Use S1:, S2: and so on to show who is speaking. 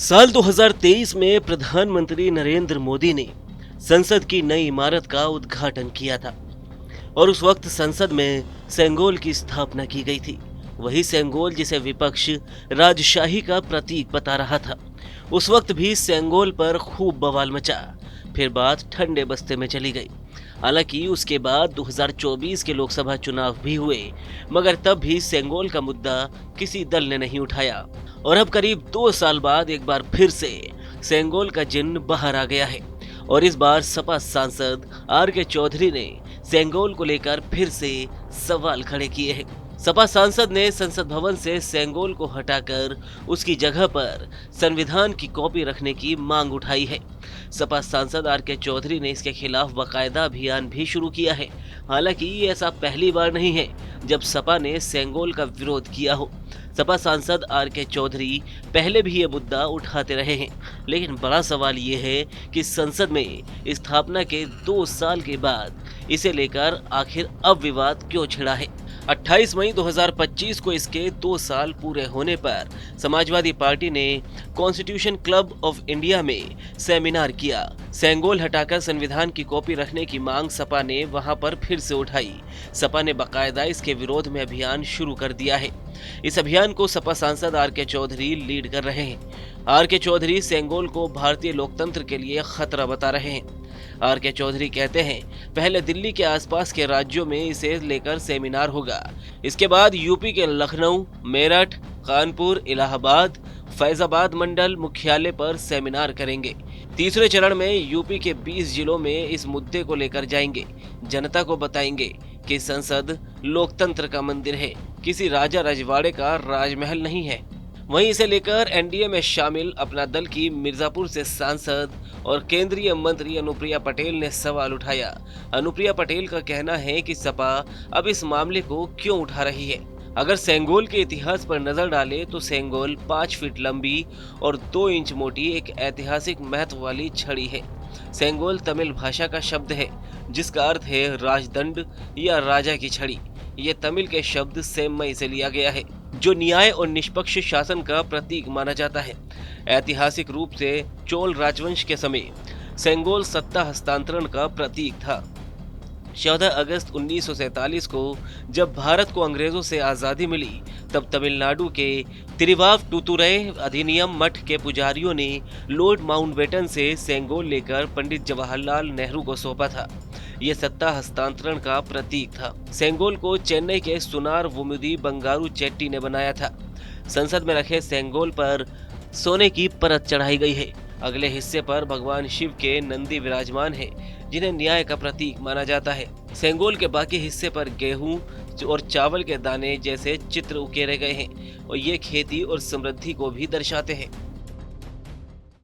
S1: साल 2023 में प्रधानमंत्री नरेंद्र मोदी ने संसद की नई इमारत का उद्घाटन किया था और उस वक्त संसद में सेंगोल की स्थापना की गई थी। वही सेंगोल जिसे विपक्ष राजशाही का प्रतीक बता रहा था। उस वक्त भी सेंगोल पर खूब बवाल मचा। फिर बात ठंडे बस्ते में चली गई। हालांकि उसके बाद 2024 के लोकसभा चुनाव भी हुए, मगर तब भी सेंगोल का मुद्दा किसी दल ने नहीं उठाया और अब करीब 2 साल बाद एक बार फिर से सेंगोल का जिन्न बाहर आ गया है। और इस बार सपा सांसद आर.के. चौधरी ने सेंगोल को लेकर फिर से सवाल खड़े किए हैं। सपा सांसद ने संसद भवन से सेंगोल को हटाकर उसकी जगह पर संविधान की कॉपी रखने की मांग उठाई है। सपा सांसद आर.के. चौधरी ने इसके खिलाफ बाकायदा अभियान भी शुरू किया है। हालांकि ऐसा पहली बार नहीं है जब सपा ने सेंगोल का विरोध किया हो। सपा सांसद आर.के. चौधरी पहले भी ये मुद्दा उठाते रहे हैं, लेकिन बड़ा सवाल ये है कि संसद में स्थापना के 2 साल के बाद इसे लेकर आखिर अब विवाद क्यों छिड़ा है। 28 मई 2025 को इसके 2 साल पूरे होने पर समाजवादी पार्टी ने कॉन्स्टिट्यूशन क्लब ऑफ इंडिया में सेमिनार किया। सेंगोल हटाकर संविधान की कॉपी रखने की मांग सपा ने वहां पर फिर से उठाई। सपा ने बाकायदा इसके विरोध में अभियान शुरू कर दिया है। इस अभियान को सपा सांसद आर.के. चौधरी लीड कर रहे हैं। आर.के. चौधरी सेंगोल को भारतीय लोकतंत्र के लिए खतरा बता रहे हैं। आर.के. चौधरी कहते हैं, पहले दिल्ली के आसपास के राज्यों में इसे लेकर सेमिनार होगा। इसके बाद यूपी के लखनऊ, मेरठ, कानपुर, इलाहाबाद, फैजाबाद मंडल मुख्यालय पर सेमिनार करेंगे। तीसरे चरण में यूपी के 20 जिलों में इस मुद्दे को लेकर जाएंगे। जनता को बताएंगे कि संसद लोकतंत्र का मंदिर है, किसी राजा रजवाड़े का राजमहल नहीं है। वहीं इसे लेकर एनडीए में शामिल अपना दल की मिर्जापुर से सांसद और केंद्रीय मंत्री अनुप्रिया पटेल ने सवाल उठाया। अनुप्रिया पटेल का कहना है कि सपा अब इस मामले को क्यों उठा रही है। अगर सेंगोल के इतिहास पर नजर डाले तो सेंगोल 5 फीट लंबी और 2 इंच मोटी एक ऐतिहासिक महत्व वाली छड़ी है। सेंगोल तमिल भाषा का शब्द है जिसका अर्थ है राजदंड या राजा की छड़ी। ये तमिल के शब्द सेम्मई से लिया गया है जो न्याय और निष्पक्ष शासन का प्रतीक माना जाता है। ऐतिहासिक रूप से चोल राजवंश के समय सेंगोल सत्ता हस्तांतरण का प्रतीक था। 14 अगस्त 1947 को जब भारत को अंग्रेजों से आज़ादी मिली तब तमिलनाडु के तिरुवावटूतुरई अधिनियम मठ के पुजारियों ने लॉर्ड माउंटबेटन से सेंगोल लेकर पंडित जवाहरलाल नेहरू को सौंपा था। ये सत्ता हस्तांतरण का प्रतीक था। सेंगोल को चेन्नई के सुनार वुमुदी बंगारू चेट्टी ने बनाया था। संसद में रखे सेंगोल पर सोने की परत चढ़ाई गई है। अगले हिस्से पर भगवान शिव के नंदी विराजमान है जिन्हें न्याय का प्रतीक माना जाता है। सेंगोल के बाकी हिस्से पर गेहूं और चावल के दाने जैसे चित्र उकेरे गए हैं और ये खेती और समृद्धि को भी दर्शाते हैं।